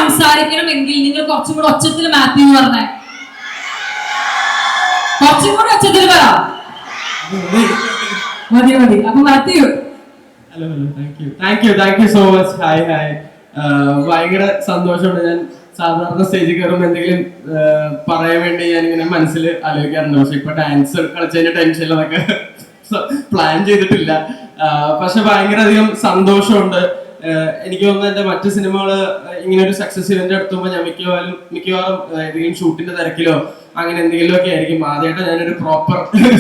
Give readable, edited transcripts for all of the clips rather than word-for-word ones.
സംസാരിക്കണമെങ്കിൽ നിങ്ങൾ കുറച്ചും കൂടെ ഒച്ചത്തിൽ മാത്യു എന്ന് പറഞ്ഞേ, കുറച്ചും കൂടെ ഒച്ചത്തിൽ പറ. മതി മതി. അപ്പൊ Mathew. Hello hello, thank you so much. Hi hi. ഭയങ്കര സന്തോഷമുണ്ട്. ഞാൻ സാധാരണ സ്റ്റേജിൽ കയറുമ്പോൾ എന്തെങ്കിലും പറയാൻ വേണ്ടി ഞാൻ ഇങ്ങനെ മനസ്സിൽ ആലോചിക്കാറുണ്ട്. പക്ഷെ ഇപ്പൊ ഡാൻസ് കളിച്ചതിന്റെ ടെൻഷൻ അതൊക്കെ പ്ലാൻ ചെയ്തിട്ടില്ല. പക്ഷെ ഭയങ്കര അധികം സന്തോഷമുണ്ട്. എനിക്ക് തോന്നുന്നു എന്റെ മറ്റു സിനിമകള് ഇങ്ങനെ ഒരു സക്സസ് ഇവന്റ് എടുത്തുമ്പോൾ ഞാൻ മിക്കവാറും ഏതെങ്കിലും ഷൂട്ടിന്റെ തിരക്കിലോ അങ്ങനെ എന്തെങ്കിലും ഒക്കെ ആയിരിക്കും ആദ്യമായിട്ട് ഞാനൊരു പ്രോപ്പർ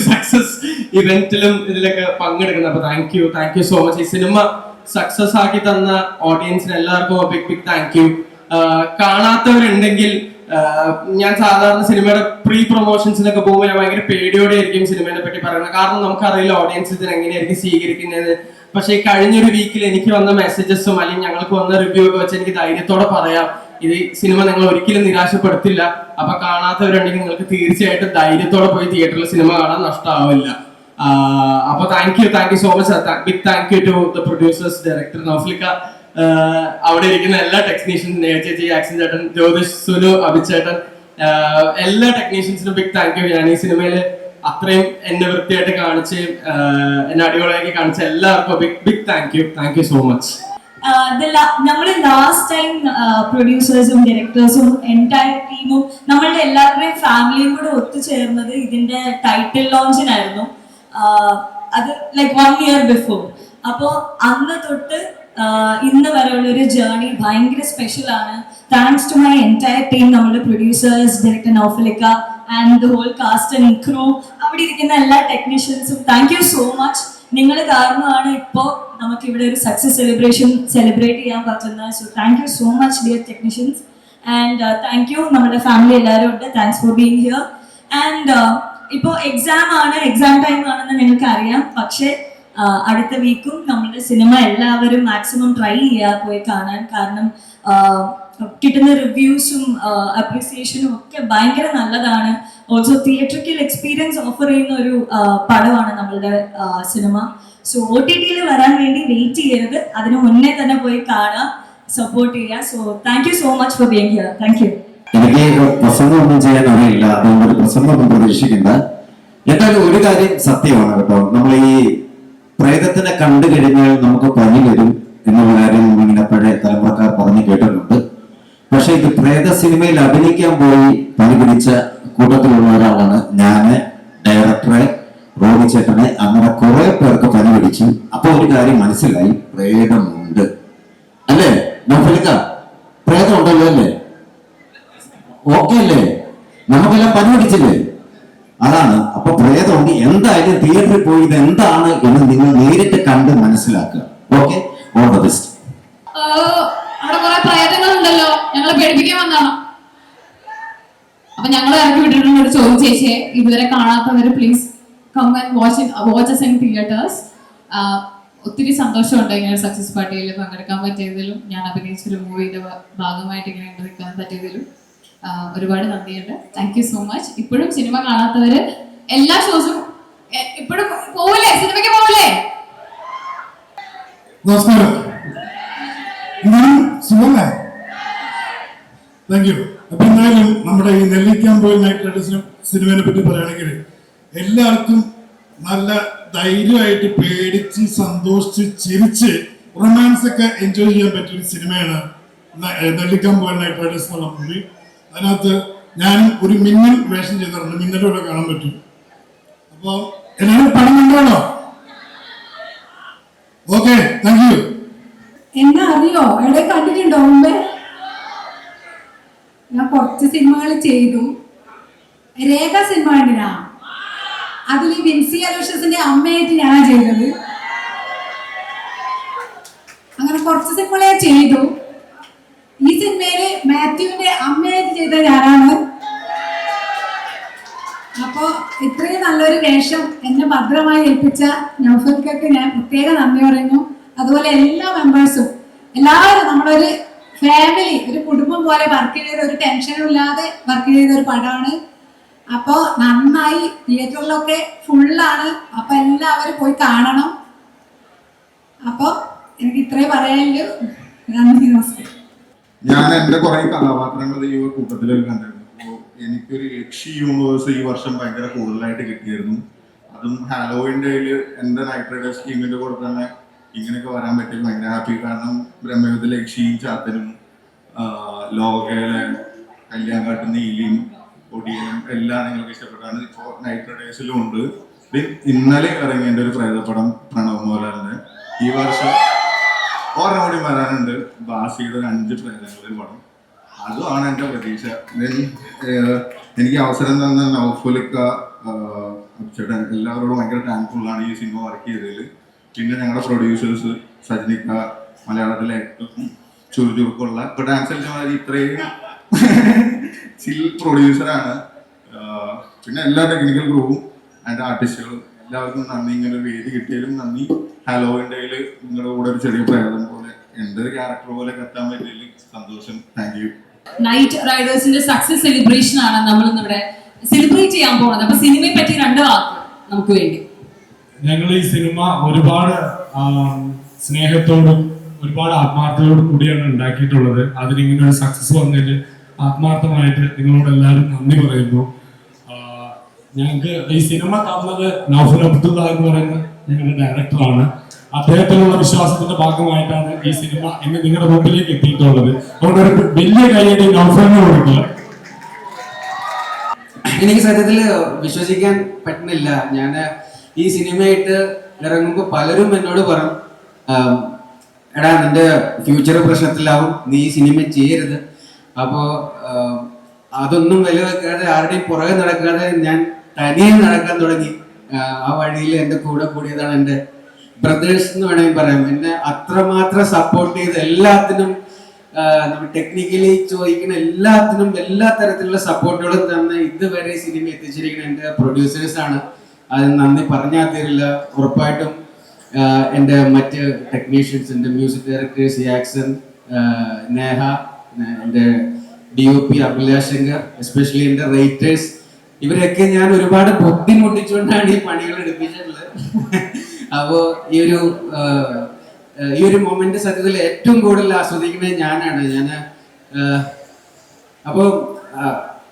സക്സസ് ഇവന്റിലും ഇതിലൊക്കെ പങ്കെടുക്കുന്നത്. അപ്പൊ താങ്ക് യു സോ മച്ച്. ഈ സിനിമ സക്സസ് ആക്കി തന്ന ഓഡിയൻസിന് എല്ലാവർക്കും ബിഗ് താങ്ക് യു. കാണാത്തവരുണ്ടെങ്കിൽ, ഞാൻ സാധാരണ സിനിമയുടെ പ്രീ പ്രൊമോഷൻസിനൊക്കെ പോകുമ്പോൾ ഞാൻ ഭയങ്കര പേടിയോടെ ആയിരിക്കും സിനിമയെ പറ്റി പറയുന്നത്. കാരണം നമുക്കറിയില്ല ഓഡിയൻസ് ഇതിന് എങ്ങനെയായിരിക്കും സ്വീകരിക്കുന്നത്. പക്ഷെ ഈ കഴിഞ്ഞൊരു വീക്കിൽ എനിക്ക് വന്ന മെസ്സേജസും അല്ലെങ്കിൽ ഞങ്ങൾക്ക് വന്ന റിവ്യൂ ഒക്കെ വെച്ച് എനിക്ക് ധൈര്യത്തോടെ പറയാം, ഇത് സിനിമ നിങ്ങൾ ഒരിക്കലും നിരാശപ്പെടുത്തില്ല. അപ്പൊ കാണാത്തവരുണ്ടെങ്കിൽ നിങ്ങൾക്ക് തീർച്ചയായിട്ടും ധൈര്യത്തോടെ പോയി തിയേറ്ററിൽ സിനിമ കാണാൻ നഷ്ടമാവില്ല. അപ്പൊ thank you so much. Big thank you to the producers, director നൗഫലിക്ക, അവിടെ ഇരിക്കുന്ന എല്ലാ ടെക്നീഷ്യൻസും, ചേച്ചി, ആക്ഷൻ ചേട്ടൻ, ജ്യോതിഷ്, സുനു, അഭിചേട്ടൻ, എല്ലാ ടെക്നീഷ്യൻസിനും ബിഗ് താങ്ക് യു. ഞാൻ ഈ സിനിമയില് അത്രയും എന്നെ വൃത്തിയായിട്ട് കാണിച്ച് എന്നെ അടിപൊളിയാക്കി കാണിച്ച എല്ലാവർക്കും big thank you so much. നമ്മള് ലാസ്റ്റ് ടൈം പ്രൊഡ്യൂസേഴ്സും ഡയറക്ടേഴ്സും എൻറ്റയർ ടീമും നമ്മളുടെ എല്ലാവരുടെയും ഫാമിലിയും കൂടെ ഒത്തുചേർന്നത് ഇതിന്റെ ടൈറ്റിൽ ലോഞ്ചിനായിരുന്നു. അത് ലൈക്ക് 1 year ബിഫോർ. അപ്പോൾ അന്ന് തൊട്ട് ഇന്ന് വരെയുള്ള ഒരു ജേർണി ഭയങ്കര സ്പെഷ്യൽ ആണ്. Thanks to my entire team, നമ്മുടെ പ്രൊഡ്യൂസേഴ്സ്, ഡയറക്ടർ നൗഫലിക്ക and the whole cast and crew, അവിടെ ഇരിക്കുന്ന എല്ലാ ടെക്നീഷ്യൻസും താങ്ക് യു സോ മച്ച്. നിങ്ങൾ കാരണമാണ് ഇപ്പോൾ നമുക്ക് ഇവിടെ ഒരു സക്സസ് സെലിബ്രേറ്റ് ചെയ്യാൻ പറ്റുന്നത്. So thank you so much dear technicians. And thank you നമ്മുടെ ഫാമിലി എല്ലാവരും ഉണ്ട്. Thanks for being here. And ഇപ്പോൾ എക്സാം ടൈം ആണെന്ന് നിങ്ങൾക്ക് അറിയാം. പക്ഷേ അടുത്ത വീക്കും നമ്മുടെ സിനിമ എല്ലാവരും മാക്സിമം ട്രൈ ചെയ്യുക പോയി കാണാൻ. കാരണം കിട്ടുന്ന റിവ്യൂസും അപ്രിസിയേഷനും ഒക്കെ ഭയങ്കര നല്ലതാണ്. ഓൾസോ തിയേറ്ററിക്കൽ എക്സ്പീരിയൻസ് ഓഫർ ചെയ്യുന്ന ഒരു പടമാണ് നമ്മളുടെ സിനിമ. സോ OTT വരാൻ വേണ്ടി വെയിറ്റ് ചെയ്യരുത്, അതിന് മുന്നേ തന്നെ പോയി കാണുക, സപ്പോർട്ട് ചെയ്യുക. So thank you so much for being here. Thank you. എനിക്ക് പ്രസംഗമൊന്നും ചെയ്യാൻ അറിയില്ല, അതുകൊണ്ട് ഒരു പ്രസംഗമൊന്നും പ്രതീക്ഷിക്കണ്ട. എന്തായാലും ഒരു കാര്യം സത്യമാണ് കേട്ടോ, നമ്മൾ ഈ പ്രേതത്തിനെ കണ്ടു കഴിഞ്ഞാൽ നമുക്ക് പനി വരും എന്നുള്ള കാര്യം ഇങ്ങനെ പഴയ തലമുറക്കാർ പറഞ്ഞു കേട്ടിട്ടുണ്ട്. പക്ഷെ ഇത് പ്രേത സിനിമയിൽ അഭിനയിക്കാൻ പോയി പനി പിടിച്ച കൂട്ടത്തിലുള്ള ഒരാളാണ് ഞാന്, ഡയറക്ടറെ, റോബി ചേട്ടനെ, അങ്ങനെ കുറെ പേർക്ക് പനി പിടിച്ചു. അപ്പൊ ഒരു കാര്യം മനസ്സിലായി, പ്രേതമുണ്ട് അല്ലേ നൗഫലിക്ക? പ്രേതം ഉണ്ടല്ലോ അല്ലേ? ഓക്കെ അല്ലേ? നമുക്കെല്ലാം പനി പിടിച്ചില്ലേ? അതാണ്. അപ്പൊ പ്രേതമുണ്ട്. എന്തായാലും തിയേറ്ററിൽ പോയി ഇത് എന്താണ് എന്ന് നിങ്ങൾ നേരിട്ട് കണ്ട് മനസ്സിലാക്കുക. Okay, all the best. അവിടെ കുറെ പ്രേതങ്ങളുണ്ടല്ലോ, ഞങ്ങളെ പേടിപ്പിക്കാൻ വന്നാണോ? അപ്പൊ ഞങ്ങൾ ഇറക്കി വിട്ടിട്ടുണ്ട് ഒരു ചോദ്യം, ചേച്ചിയെ ഇതുവരെ കാണാത്തവര് please come and watch in theatres. ഒത്തിരി സന്തോഷമുണ്ട് ഇങ്ങനെ ഒരു സക്സസ് പാർട്ടിയിൽ പങ്കെടുക്കാൻ പറ്റിയതിലും ഞാൻ അഭിനയിച്ചൊരു മൂവിയുടെ ഭാഗമായിട്ട് ഇങ്ങനെ നിൽക്കാൻ പറ്റിയതിലും ഒരുപാട് നന്ദിയുണ്ട്. Thank you so much. ഇപ്പോഴും സിനിമ കാണാത്തവര് എല്ലാ ഷോസും ഇപ്പോഴും പോവില്ലേ, സിനിമയ്ക്ക് പോവില്ലേ? നമസ്കാരം. Thank you. അപ്പൊ എന്തായാലും നമ്മുടെ ഈ നെല്ലിക്കാമ്പോയിൽ നൈറ്റ് റൈഡേഴ്സിനും സിനിമയെ പറ്റി പറയുകയാണെങ്കിൽ എല്ലാവർക്കും നല്ല ധൈര്യമായിട്ട് പേടിച്ച് സന്തോഷിച്ച് ചിരിച്ച് റൊമാൻസ് ഒക്കെ എൻജോയ് ചെയ്യാൻ പറ്റിയ ഒരു സിനിമയാണ് നെല്ലിക്കാമ്പോയിൽ നൈറ്റ് റൈഡേഴ്സ് എന്നുള്ള മൂവി. അതിനകത്ത് ഞാനും ഒരു മിന്നൽ വേഷം ചെയ്തിട്ടുണ്ട്, മിന്നലോടെ കാണാൻ പറ്റും. അപ്പൊ എല്ലാവരും പണം കണ്ടോ? Okay, thank you. എന്നെ അറിയോ? എവിടെ കണ്ടിട്ടുണ്ടോ മുമ്പേ? ഞാൻ കുറച്ച് സിനിമകൾ ചെയ്തു. രേഖ സിനിമ കണ്ടിനാ? അതിൽ വിൻസി അലോഷ്യസിന്റെ അമ്മയായിട്ട് ഞാൻ ചെയ്തത്. അങ്ങനെ കുറച്ച് സിനിമകളെ ചെയ്തു. ഈ സിനിമയില് മാത്യുവിന്റെ അമ്മയായിട്ട് ചെയ്ത ഞാനാണ്. അപ്പോ ഇത്രയും നല്ലൊരു വേഷം എന്നെ ഭദ്രമായി ഏൽപ്പിച്ച നൗഫലിക്കക്ക് ഞാൻ പ്രത്യേക നന്ദി പറയുന്നു. അതുപോലെ എല്ലാ മെമ്പേഴ്സും, എല്ലാവരും നമ്മളൊരു ഫാമിലി, ഒരു കുടുംബം പോലെ വർക്ക് ചെയ്ത, ഒരു ടെൻഷനും ഇല്ലാതെ വർക്ക് ചെയ്ത ഒരു പടമാണ്. അപ്പോൾ നന്നായി, തിയേറ്ററിലൊക്കെ ഫുള്ളാണ്. അപ്പൊ എല്ലാവരും പോയി കാണണം. അപ്പോൾ എനിക്ക് ഇത്രേ പറയാനുള്ളൂ. നന്ദി, നമസ്കാരം. ഞാൻ എൻ്റെ കുറെ കഥാപാത്രങ്ങൾ ഈ കൂട്ടത്തിലൊക്കെ കണ്ടിരുന്നു. അപ്പോൾ എനിക്കൊരു യക്ഷി യൂണിവേഴ്സ് ഈ വർഷം ഭയങ്കര കൂടുതലായിട്ട് കിട്ടിയിരുന്നു. അതും ഹാലോവിൻ ഡേയിൽ എൻ്റെ നൈറ്റ് റൈഡേഴ്സ് ടീമിൻ്റെ കൂടെ തന്നെ ഇങ്ങനെയൊക്കെ വരാൻ പറ്റിയത് ഭയങ്കര ഹാപ്പി. കാരണം ബ്രഹ്മയുദ്ധ യക്ഷിയും ചാത്തനും ലോകയിലെ കല്യാങ്കാട്ട് നീലിയും ഒടിയനും എല്ലാം നിങ്ങൾക്ക് ഇഷ്ടപ്പെട്ടാണ്. ഇപ്പോൾ നൈറ്റ് റൈഡേഴ്സിലും ഉണ്ട്. ഇന്നലെ ഇറങ്ങിയ എൻ്റെ ഒരു പ്രേതപ്പടം പ്രണവ് മോഹൻലാലിൻ്റെ. ഈ വർഷം ഓർമ്മ കൂടി വരാനുണ്ട്, ബാസിയുടെ ഒരു 5 പ്രേതങ്ങളുടെ പടം. അതുമാണ് എൻ്റെ പ്രതീക്ഷ. എനിക്ക് അവസരം തന്ന നൗഫലിക്ക, ചേട്ടൻ, എല്ലാവരോടും ഭയങ്കര താങ്ക്ഫുള്ളാണ് ഈ സിനിമ വർക്ക് ചെയ്തതിൽ. പിന്നെ ഞങ്ങളുടെ പ്രൊഡ്യൂസേഴ്സ് സജ്നിക്ക, മലയാളത്തിലെ ഏറ്റവും ചുറുചുറുക്കുള്ള, ഇപ്പൊ ഡാൻസ് കളിച്ച ഇത്രയും ചിൽ പ്രൊഡ്യൂസറാണ്. പിന്നെ എല്ലാ ടെക്നിക്കൽ ഗ്രൂപ്പും അതിൻ്റെ ആർട്ടിസ്റ്റുകളും എല്ലാവർക്കും നന്ദി. ഇങ്ങനെ ഒരു വേദി കിട്ടിയാലും നന്ദി. ഹാലോവിൻ്റെയിൽ നിങ്ങളുടെ കൂടെ ഒരു ചെറിയ പ്രേതം പോലെ എൻ്റെ ഒരു ക്യാരക്ടർ പോലെ എത്താൻ പറ്റിയതിൽ സന്തോഷം. Thank you. നൈറ്റ് റൈഡേഴ്സിന്റെ സക്സസ് സെലിബ്രേഷൻ ആണ് നമ്മൾ ഇന്നിവിടെ സെലിബ്രേറ്റ് ചെയ്യാൻ പോകുന്നത്. അപ്പൊ സിനിമയെ പറ്റി 2 വാക്ക് നമുക്ക് വേണ്ടി. ഞങ്ങൾ ഈ സിനിമ ഒരുപാട് സ്നേഹത്തോടും ഒരുപാട് ആത്മാർത്ഥതയോടും കൂടിയാണ് ഉണ്ടാക്കിയിട്ടുള്ളത്. അതിനിങ്ങനെ ഒരു സക്സസ് വന്നതിൽ ആത്മാർത്ഥമായിട്ട് നിങ്ങളോട് എല്ലാവരും നന്ദി പറയുന്നു. ഞങ്ങൾക്ക് ഈ സിനിമ തന്നത് നൗഫൽ അബ്ദുള്ള എന്ന് പറയുന്ന ഞങ്ങളുടെ ഡയറക്ടറാണ്. അദ്ദേഹത്തിനുള്ള വിശ്വാസത്തിന്റെ ഭാഗമായിട്ടാണ് ഈ സിനിമ ഇന്ന് നിങ്ങളുടെ മുമ്പിലേക്ക് എത്തിയിട്ടുള്ളത്. അതുകൊണ്ട് ഒരു വലിയ കൈയ്യടി നൗഫലിന് കൊടുക്കുക. എനിക്ക് സത്യത്തിൽ വിശ്വസിക്കാൻ പറ്റുന്നില്ല. ഞാൻ ഈ സിനിമയായിട്ട് ഇറങ്ങുമ്പോൾ പലരും എന്നോട് പറഞ്ഞു, എടാ നിന്റെ ഫ്യൂച്ചർ പ്രശ്നത്തിലാവും, നീ ഈ സിനിമ ചെയ്യരുത്. അപ്പോൾ അതൊന്നും വില വെക്കാതെ ആരുടെയും പുറകെ നടക്കാതെ ഞാൻ തനിയെ നടക്കാൻ തുടങ്ങി. ആ വഴിയിൽ എൻ്റെ കൂടെ കൂടിയതാണ് എൻ്റെ ബ്രദേഴ്സ് എന്ന് വേണമെങ്കിൽ പറയാം. എന്നെ അത്രമാത്രം സപ്പോർട്ട് ചെയ്ത് എല്ലാത്തിനും, നമ്മൾ ടെക്നിക്കലി ചോദിക്കുന്ന എല്ലാത്തിനും എല്ലാ തരത്തിലുള്ള സപ്പോർട്ടുകളും തന്ന് ഇതുവരെ സിനിമ എത്തിച്ചിരിക്കുന്ന എൻ്റെ പ്രൊഡ്യൂസേഴ്സാണ്. അത് നന്ദി പറഞ്ഞാൽ തീരില്ല. ഉറപ്പായിട്ടും എൻ്റെ മറ്റ് ടെക്നീഷ്യൻസ്, എൻ്റെ മ്യൂസിക് ഡയറക്ടേഴ്സ് യാക്സൺ, നേഹ, എൻ്റെ DOP അഭിലാഷ് ശങ്കർ, എസ്പെഷ്യലി എൻ്റെ റൈറ്റേഴ്സ്, ഇവരൊക്കെ ഞാൻ ഒരുപാട് ബുദ്ധിമുട്ടിച്ചുകൊണ്ടാണ് ഈ പണികൾ എടുപ്പിച്ചിട്ടുള്ളത്. അപ്പോൾ ഈ ഒരു മൊമെന്റ് സത്യത്തിൽ ഏറ്റവും കൂടുതൽ ആസ്വദിക്കുന്നത് ഞാനാണ്. അപ്പോൾ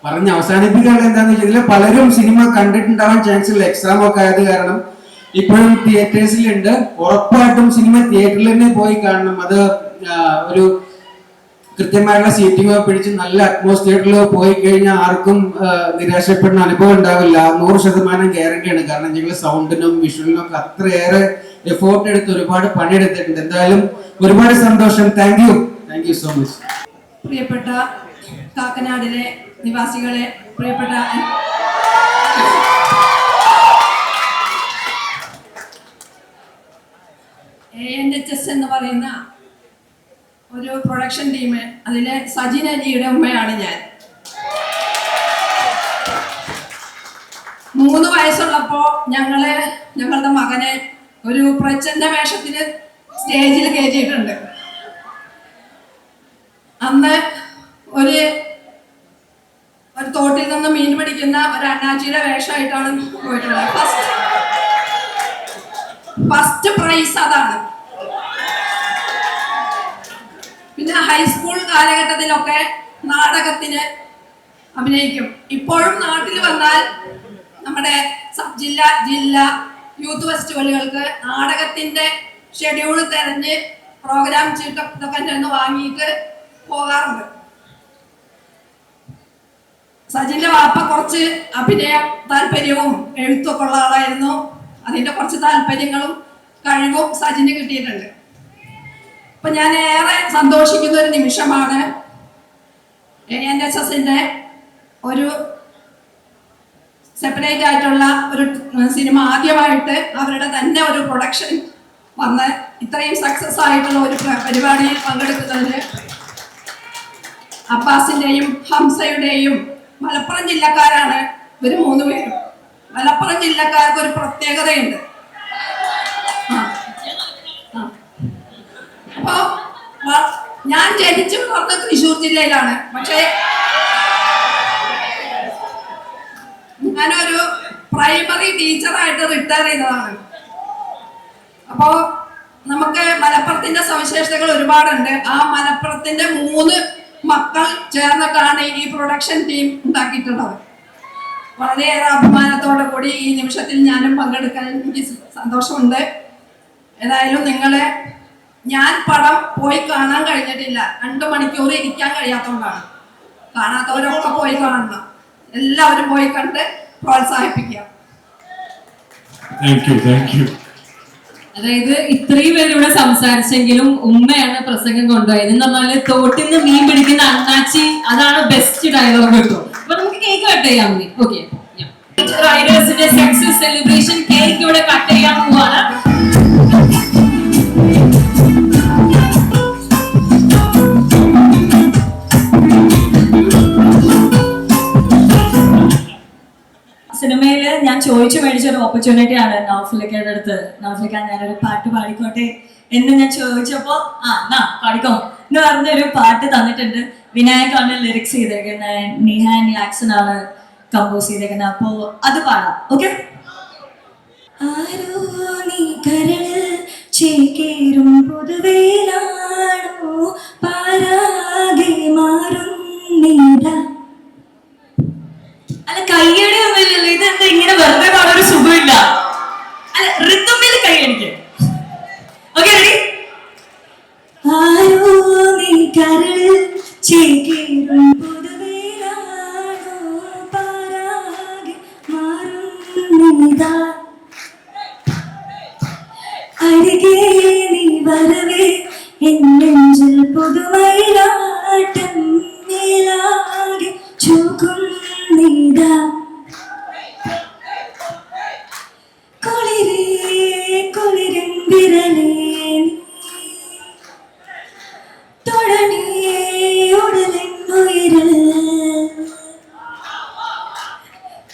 പറഞ്ഞ് അവസാനിപ്പിക്കാനുള്ള എന്താണെന്ന് വെച്ചാൽ, പലരും സിനിമ കണ്ടിട്ടുണ്ടാവാൻ ചാൻസ് ഇല്ല, എക്സാം ഒക്കെ ആയത് കാരണം. ഇപ്പോഴും തിയേറ്റേഴ്സിലുണ്ട്. ഉറപ്പായിട്ടും സിനിമ തിയേറ്ററിൽ തന്നെ പോയി കാണണം. അത് ഒരു കൃത്യമായുള്ള സീറ്റിംഗ് പിടിച്ച് നല്ല അറ്റ്മോസ്ഫിയറിൽ പോയി കഴിഞ്ഞാൽ ആർക്കും നിരാശപ്പെടുന്ന അനുഭവം ഉണ്ടാവില്ല. 100% ഗ്യാരണ്ടിയാണ്. കാരണം ഞങ്ങൾ സൗണ്ടിനും വിഷ്വലിനും ഒക്കെ അത്രയേറെ എഫോർട്ട് എടുത്ത് ഒരുപാട് പണിയെടുത്തിട്ടുണ്ട്. എന്തായാലും ഒരുപാട് സന്തോഷം. Thank you so much. പ്രിയപ്പെട്ട കാക്കനാടിലെ നിവാസികളെ, പ്രിയപ്പെട്ട ANHS എന്ന് പറയുന്ന ഒരു പ്രൊഡക്ഷൻ ടീം, അതിലെ സജിൻ അലിയുടെ ഉമ്മയാണ് ഞാൻ. 3 വയസ്സുള്ളപ്പോ ഞങ്ങളുടെ മകനെ ഒരു പ്രച്ഛന്ന വേഷത്തിന് സ്റ്റേജിൽ കയറ്റിയിട്ടുണ്ട്. അന്ന് ഒരു തോട്ടിൽ നിന്ന് മീൻ പിടിക്കുന്ന ഒരു അണ്ണാച്ചിയുടെ വേഷമായിട്ടാണ് പോയിട്ടുള്ളത്. ഫസ്റ്റ് പ്രൈസ് അതാണ്. പിന്നെ ഹൈസ്കൂൾ കാലഘട്ടത്തിലൊക്കെ നാടകത്തിന് അഭിനയിക്കും. ഇപ്പോഴും നാട്ടിൽ വന്നാൽ നമ്മുടെ സബ് ജില്ല യൂത്ത് ഫെസ്റ്റിവലുകൾക്ക് നാടകത്തിന്റെ ഷെഡ്യൂൾ തെരഞ്ഞ് പ്രോഗ്രാം ഇതൊക്കെ നിന്ന് വാങ്ങിയിട്ട് പോകാറുണ്ട്. സജിന്റെ വാപ്പ കുറച്ച് അഭിനയ താല്പര്യവും എഴുത്തൊക്കെ ഉള്ള ആളായിരുന്നു. അതിന്റെ കുറച്ച് താല്പര്യങ്ങളും കഴിവും സജിന് കിട്ടിയിട്ടുണ്ട്. അപ്പൊ ഞാൻ ഏറെ സന്തോഷിക്കുന്ന ഒരു നിമിഷമാണ് ANHSന്റെ ഒരു സെപ്പറേറ്റ് ആയിട്ടുള്ള ഒരു സിനിമ ആദ്യമായിട്ട് അവരുടെ തന്നെ ഒരു പ്രൊഡക്ഷൻ വന്ന് ഇത്രയും സക്സസ് ആയിട്ടുള്ള ഒരു പരിപാടിയിൽ പങ്കെടുക്കുന്നതിന് അബ്ബാസിന്റെയും ഹംസയുടെയും, മലപ്പുറം ജില്ലക്കാരാണ് ഇവർ 3 പേരും. മലപ്പുറം ജില്ലക്കാർക്ക് ഒരു പ്രത്യേകതയുണ്ട്. അപ്പോ ഞാൻ ജനിച്ചു വളർന്ന തൃശ്ശൂർ ജില്ലയിലാണ്. പക്ഷേ ഞാനൊരു പ്രൈമറി ടീച്ചറായിട്ട് റിട്ടയർ ചെയ്തതാണ്. അപ്പോൾ നമുക്ക് മലപ്പുറത്തിന്റെ സവിശേഷതകൾ ഒരുപാടുണ്ട്. ആ മലപ്പുറത്തിന്റെ 3 മക്കൾ ചേർന്നിട്ടാണ് ഈ പ്രൊഡക്ഷൻ ടീം ഉണ്ടാക്കിയിട്ടുള്ളത്. വളരെയേറെ അഭിമാനത്തോടു കൂടി ഈ നിമിഷത്തിൽ ഞാനും പങ്കെടുക്കാൻ എനിക്ക് സന്തോഷമുണ്ട്. ഏതായാലും ഞാൻ പടം പോയി കാണാൻ കഴിഞ്ഞിട്ടില്ല. 2 മണിക്കൂർ ഇരിക്കാൻ കഴിയാത്തതുകൊണ്ടാണ്. കാണാത്തവരൊക്കെ പോയി കാണണം. എല്ലാവരും പോയി കണ്ട് പ്രോത്സാഹിപ്പിക്കുക. അതായത് ഇത്രയും പേര് ഇവിടെ സംസാരിച്ചെങ്കിലും ഉമ്മയാണ് പ്രസംഗം കൊണ്ടുപോയത്. എന്ന് പറഞ്ഞാല് തോട്ടിന്ന് മീൻ പിടിക്കുന്ന അണ്ണാച്ചി, അതാണ് ബെസ്റ്റ് ഡയലോഗ് കേട്ടോ. അപ്പൊ നമുക്ക് കേക്ക് കട്ട് ചെയ്യാം. ഓക്കെ, റൈഡേഴ്സിന്റെ സക്സസ് സെലിബ്രേഷൻ കേക്ക് ഇവിടെ കട്ട് ചെയ്യാൻ പോവാണ്. സിനിമയില് ഞാൻ ചോദിച്ചു മേടിച്ച ഒരു ഓപ്പർച്യൂണിറ്റി ആണ് നൗഫലിക്കയുടെ അടുത്ത്. നൗഫലിക്ക, ഞാനൊരു പാട്ട് പാടിക്കോട്ടെ എന്ന് ഞാൻ ചോദിച്ചപ്പോ പാടിക്കോ എന്ന് പറഞ്ഞൊരു പാട്ട് തന്നിട്ടുണ്ട്. വിനായകാണ് ലിറിക്സ് ചെയ്തേക്കുന്നത്, നിഹാൻ ആക്സൺ ആണ് കമ്പോസ് ചെയ്തേക്കുന്നത്. അപ്പോ അത് പാടാം. ഓക്കെ? ആരോ നീ കരള് ചേക്കേറും പുതുവേലാണോ പാരാകെ മാറും നീട. അല്ല, കയ്യടി ഒന്നുമില്ലല്ലോ. ഇതെന്താ ഇങ്ങനെ വെറുതെ പാടൊരു സുഖമില്ല. അല്ല, ഋതുമിൽ കൈയടിക്ക്. Okay, ready? ആരോ നീ കരള് ചേക്കേറും പുതുവേലാണോ പാരാകെ മാറും നീതാ. അരികെ നീ വരവേ എൻ നെഞ്ചിൽ പുതുമയിലാട്ടം മേലാകെ ചൂക്കും നീതാ. കുളിരേ കുളിരൻ വിരലേ തൊടനേ ഉടലൻ ഉയരൽ.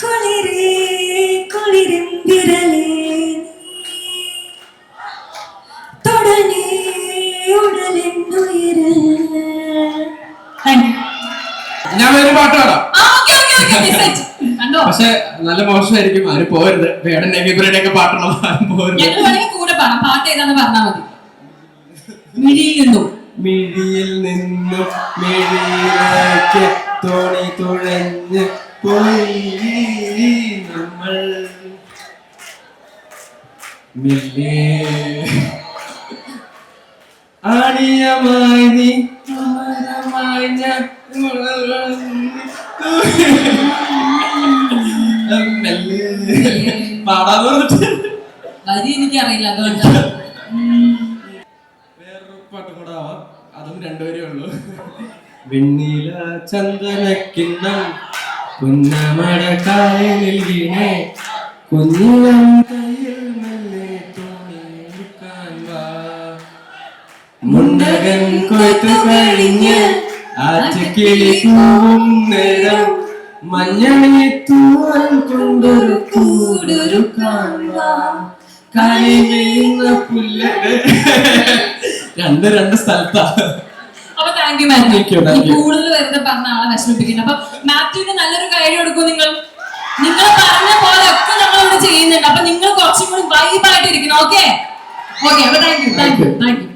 കുളിരേ കുളിരൻ വിരലേ തൊടനേ ഉടലൻ ഉയരൽ. ഞാൻ ഒരു പാട്ട് പാടാം. കണ്ടോ, പക്ഷെ നല്ല മോശമായിരിക്കും, ആരും പോരുത്. വേടന്റെ ഒക്കെ പാട്ടുള്ളത് ആരും പോരുത്. ഞങ്ങൾ വേണമെങ്കിൽ കൂടെ പാടാം. പാട്ട് ഏതാന്ന് പറഞ്ഞാൽ മതി. മിഴിയിൽ നിന്നും മിഴിയിലേക്ക് തോണി തുഴഞ്ഞ് പോയി നമ്മൾ ആണിയമായി നീ അമരമായി ഞാൻ പാടാന്ന് പറഞ്ഞിട്ട് വരി എനിക്കറിയില്ല, അതുകൊണ്ടാണ്. വേറൊരു പാട്ടും കൂടെ ആവാം, അതും 2 വരേ ഉള്ളൂ. വെണ്ണില ചന്ദനക്കിണ്ണം കുന്നമടക്കായലിൽ വീണേ കുഞ്ഞിളം കയ്യിൽ മെല്ലെ തോണിയെടുക്കാൻ വാ. മുണ്ടകൻ കൊയ്ത്തു കഴിഞ്ഞ് ആറ്റുകിളി പൂവും നേരം മഞ്ഞളി തൂവൽ കൊണ്ടൊരു കൂടൊരുക്കാൻ വാ. കളി വീഴുന്ന പുല്ലട്. 2 സ്ഥലത്താ. അപ്പൊ താങ്ക് യു മാത്യു. കൂടുതൽ വെറുതെ പറഞ്ഞ ആളെ വിഷമിപ്പിക്കുന്നത്. അപ്പൊ മാത്യുവിന് നല്ലൊരു കാര്യം കൊടുക്കും. നിങ്ങൾ പറഞ്ഞ പോലെ ഒക്കെ നമ്മൾ ഇവിടെ ചെയ്യുന്നുണ്ട്. അപ്പൊ നിങ്ങൾ കുറച്ചും കൂടി വൈബായിട്ട് ഇരിക്കണം. ഓക്കെ, അപ്പൊ താങ്ക് യു.